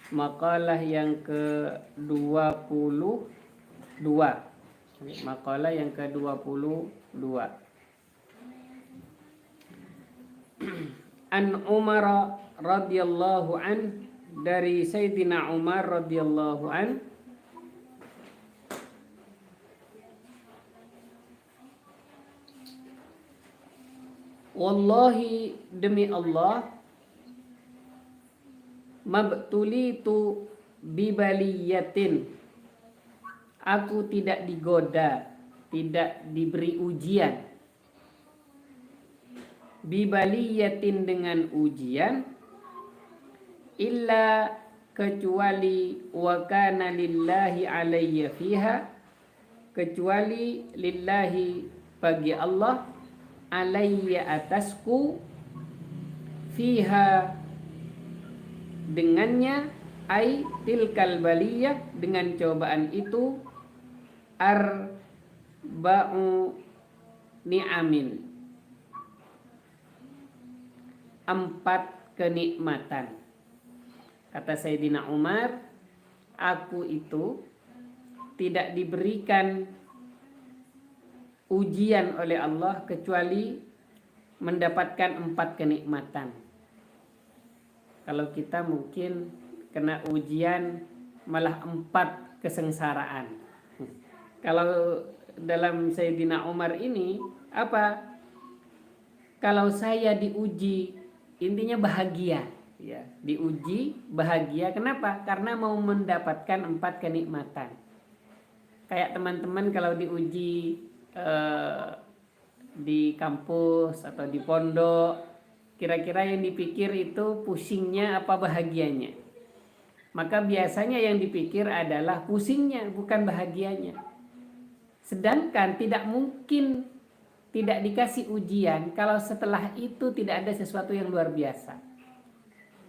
Makalah yang ke-22. Makalah yang ke-22. An Umar radhiyallahu an, dari Sayyidina Umar radhiyallahu an, wallahi, demi Allah, mabtulitu bibaliyatin, aku tidak digoda, tidak diberi ujian, bibaliyatin, dengan ujian, illa, kecuali, wa kana lillahi alayya fiha, kecuali lillahi, bagi Allah, alayya, atasku, fiha, dengannya, ai tilkal baliyah, dengan cobaan itu, arba'u ni'amin, 4 kenikmatan. Kata Sayyidina Umar, aku itu tidak diberikan ujian oleh Allah kecuali mendapatkan 4 kenikmatan. Kalau kita mungkin kena ujian malah 4 kesengsaraan. Kalau dalam Sayyidina Umar ini apa? Kalau saya diuji, intinya bahagia, ya, diuji bahagia. Kenapa? Karena mau mendapatkan 4 kenikmatan. Kayak teman-teman kalau diuji di kampus atau di pondok, kira-kira yang dipikir itu pusingnya apa bahagianya? Maka biasanya yang dipikir adalah pusingnya, bukan bahagianya. Sedangkan tidak mungkin tidak dikasih ujian kalau setelah itu tidak ada sesuatu yang luar biasa.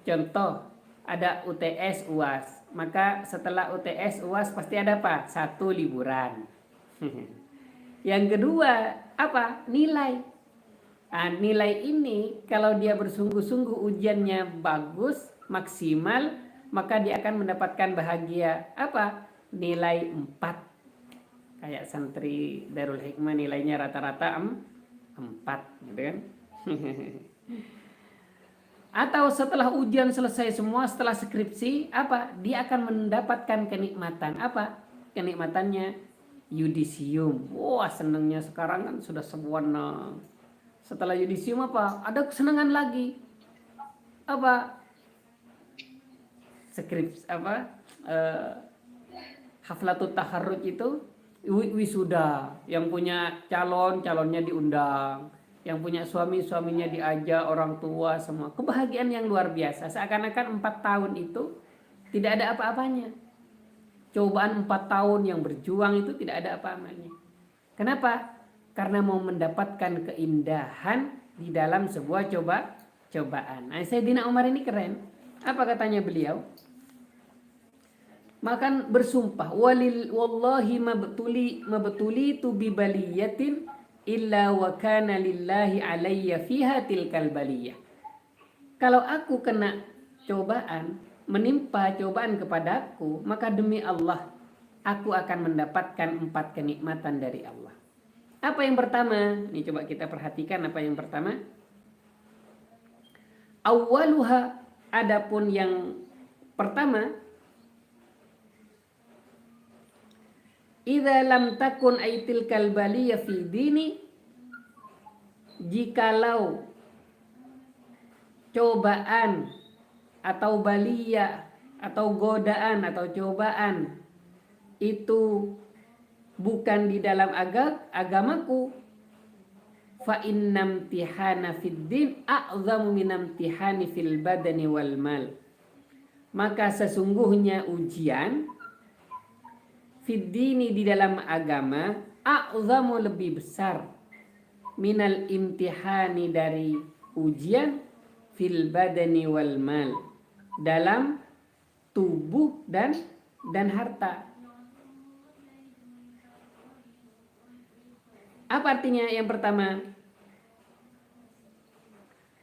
Contoh, ada UTS UAS, maka setelah UTS UAS pasti ada apa? 1, liburan. Yang kedua apa? Nilai. Nilai ini kalau dia bersungguh-sungguh ujiannya bagus, maksimal, maka dia akan mendapatkan bahagia. Apa? Nilai 4. Kayak santri Darul Hikmah nilainya rata-rata 4, gitu kan? Atau setelah ujian selesai semua, setelah skripsi, apa? Dia akan mendapatkan kenikmatan. Apa? Kenikmatannya yudisium. Wah, senangnya sekarang kan sudah sebuah. Setelah yudisium apa? Ada kesenangan lagi. Apa? Skripsi apa? Haflatut taharruj itu wisuda. Yang punya calonnya diundang. Yang punya suaminya diajak, orang tua semua. Kebahagiaan yang luar biasa. Seakan-akan 4 tahun itu tidak ada apa-apanya. Cobaan 4 tahun yang berjuang itu tidak ada apa-apanya. Kenapa? Karena mau mendapatkan keindahan di dalam sebuah cobaan. Sayyidina Umar ini keren. Apa katanya beliau? Maka bersumpah, wallahi mabtulitu bibaliyatin illa wa kana lillahi alayya fiha tilkal baliyah. Kalau aku kena cobaan, menimpa cobaan kepadaku, maka demi Allah aku akan mendapatkan 4 kenikmatan dari Allah. Apa yang pertama? Ini coba kita perhatikan apa yang pertama. Awwaluha, adapun yang pertama, idza lam takun aitil kalbaliyah fi dini, jikalau cobaan atau baliyah atau godaan atau cobaan itu bukan di dalam agamaku, fa innam tihana fid din a'zamu minam tihani fil badani wal mal. Maka sesungguhnya ujian fid dini, di dalam agama, a'zamu, lebih besar, minal imtihani, dari ujian, fil badani wal mal, dalam tubuh dan harta. Apa artinya yang pertama?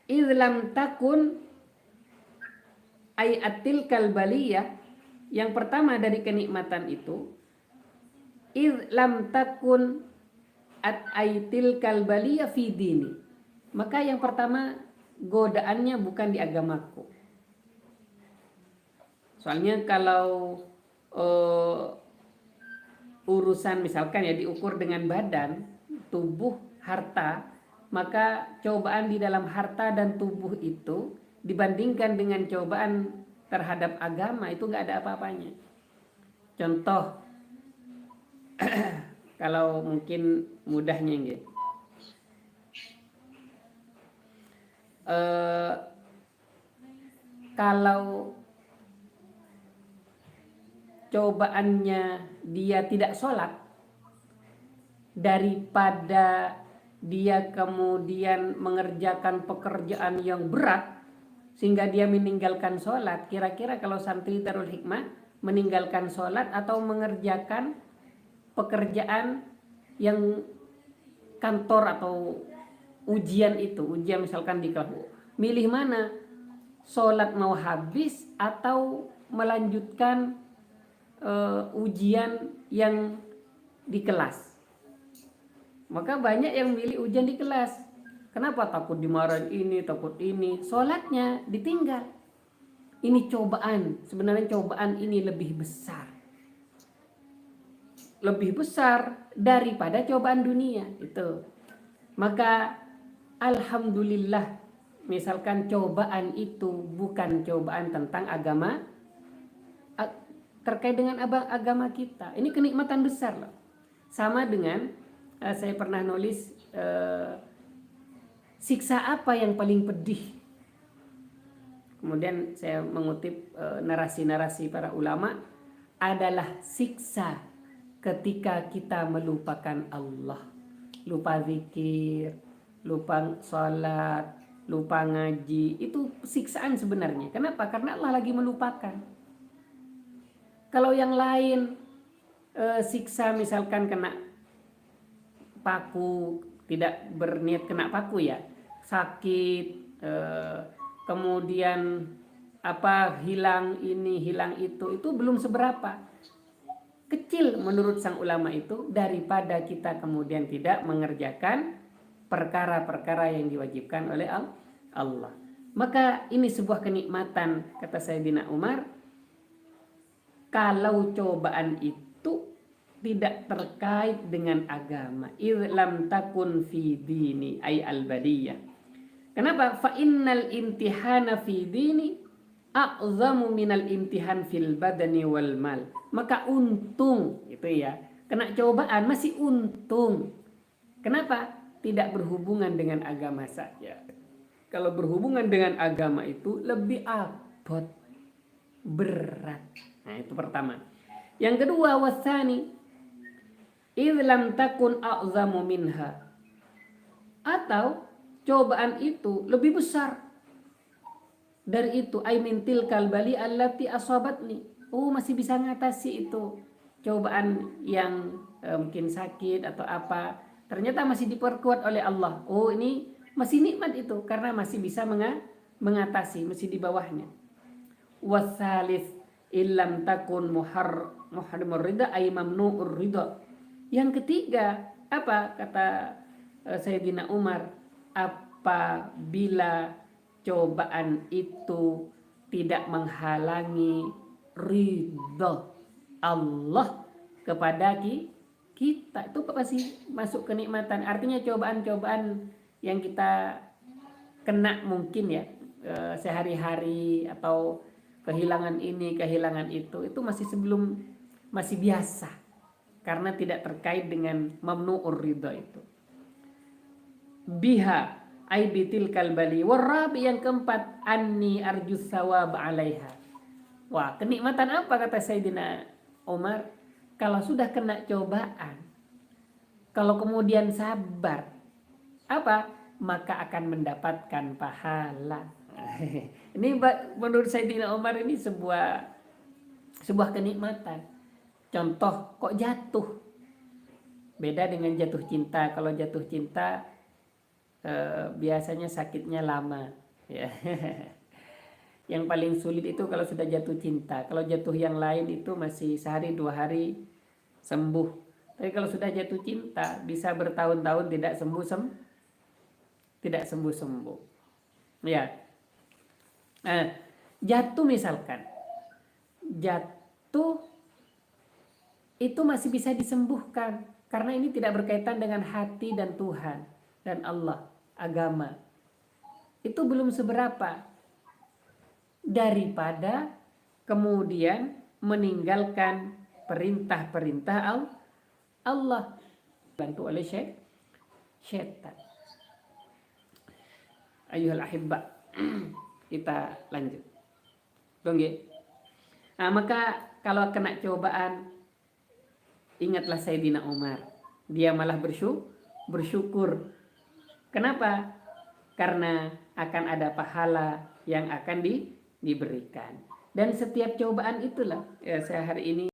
Idlam takun ayatil kalbaliyah, yang pertama dari kenikmatan itu, id lam takun ayatil kalbaliyah fi dini. Maka yang pertama, godaannya bukan di agamaku. Soalnya kalau urusan misalkan ya diukur dengan badan, tubuh, harta, maka cobaan di dalam harta dan tubuh itu dibandingkan dengan cobaan terhadap agama itu nggak ada apa-apanya. Contoh, kalau mungkin mudahnya gitu. Kalau cobaannya dia tidak sholat, daripada dia kemudian mengerjakan pekerjaan yang berat sehingga dia meninggalkan sholat, kira-kira kalau santri Darul Hikmah meninggalkan sholat atau mengerjakan pekerjaan yang kantor atau ujian misalkan di kelas, milih mana? Sholat mau habis atau melanjutkan ujian yang di kelas? Maka banyak yang milih ujian di kelas. Kenapa? Takut dimarahin ini, takut ini. Sholatnya ditinggal. Ini cobaan. Sebenarnya cobaan ini lebih besar. Lebih besar daripada cobaan dunia. Itu. Maka alhamdulillah, misalkan cobaan itu bukan cobaan tentang agama, terkait dengan agama kita. Ini kenikmatan besar loh. Sama dengan saya pernah nulis siksa apa yang paling pedih. Kemudian saya mengutip narasi-narasi para ulama, adalah siksa ketika kita melupakan Allah. Lupa zikir, lupa sholat, lupa ngaji. Itu siksaan sebenarnya. Kenapa? Karena Allah lagi melupakan. Kalau yang lain siksa misalkan kena paku, tidak berniat kena paku ya, sakit, kemudian hilang ini hilang itu belum seberapa, kecil menurut sang ulama itu daripada kita kemudian tidak mengerjakan perkara-perkara yang diwajibkan oleh Allah. Maka ini sebuah kenikmatan, kata Sayyidina Umar, kalau cobaan itu tidak terkait dengan agama. Lam takun fi dini ay al-badiyah. Kenapa? Fa innal imtihana fi dini a'zamu minal imtihan fil badani wal mal. Maka untung itu ya. Kena cobaan masih untung. Kenapa? Tidak berhubungan dengan agama saja. Kalau berhubungan dengan agama itu lebih abot, berat. Nah, itu pertama. Yang kedua, wasani idh lam takun a'zamu minha. Atau cobaan itu lebih besar dari itu, ay min tilkal bali allati asabatni. Oh, masih bisa ngatasi itu cobaan yang mungkin sakit atau apa. Ternyata masih diperkuat oleh Allah. Oh, ini masih nikmat itu karena masih bisa mengatasi, masih di bawahnya. Wasalis illam takun muharrimur ridha ay mamnu'ur ridha. Yang ketiga, apa kata Sayyidina Umar? Apabila cobaan itu tidak menghalangi ridha Allah kepada kita, itu pasti masuk kenikmatan. Artinya cobaan-cobaan yang kita kena mungkin ya sehari-hari atau kehilangan ini, kehilangan itu masih biasa karena tidak terkait dengan mamnu'ur ridha itu. Biha ay bitil kalbali. Warabi, yang keempat, anni arjus sawab alaiha. Wah, kenikmatan apa kata Sayyidina Umar? Kalau sudah kena cobaan, kalau kemudian sabar, apa? Maka akan mendapatkan pahala. Ini menurut Sayyidina Umar ini sebuah kenikmatan. Contoh, kok jatuh? Beda dengan jatuh cinta. Kalau jatuh cinta biasanya sakitnya lama ya. Yang paling sulit itu kalau sudah jatuh cinta. Kalau jatuh yang lain itu masih sehari 2 hari sembuh. Tapi kalau sudah jatuh cinta bisa bertahun-tahun tidak sembuh-sembuh. Ya. Jatuh misalkan. Jatuh itu masih bisa disembuhkan karena ini tidak berkaitan dengan hati dan Tuhan dan Allah, agama. Itu belum seberapa daripada kemudian meninggalkan perintah-perintah Allah, bantu oleh syaitan. Ayuhal ahibba, kita lanjut. Nah, maka kalau kena cobaan, ingatlah Sayyidina Umar. Dia malah bersyukur. Kenapa? Karena akan ada pahala yang akan diberikan. Dan setiap cobaan itulah, ya, saya hari ini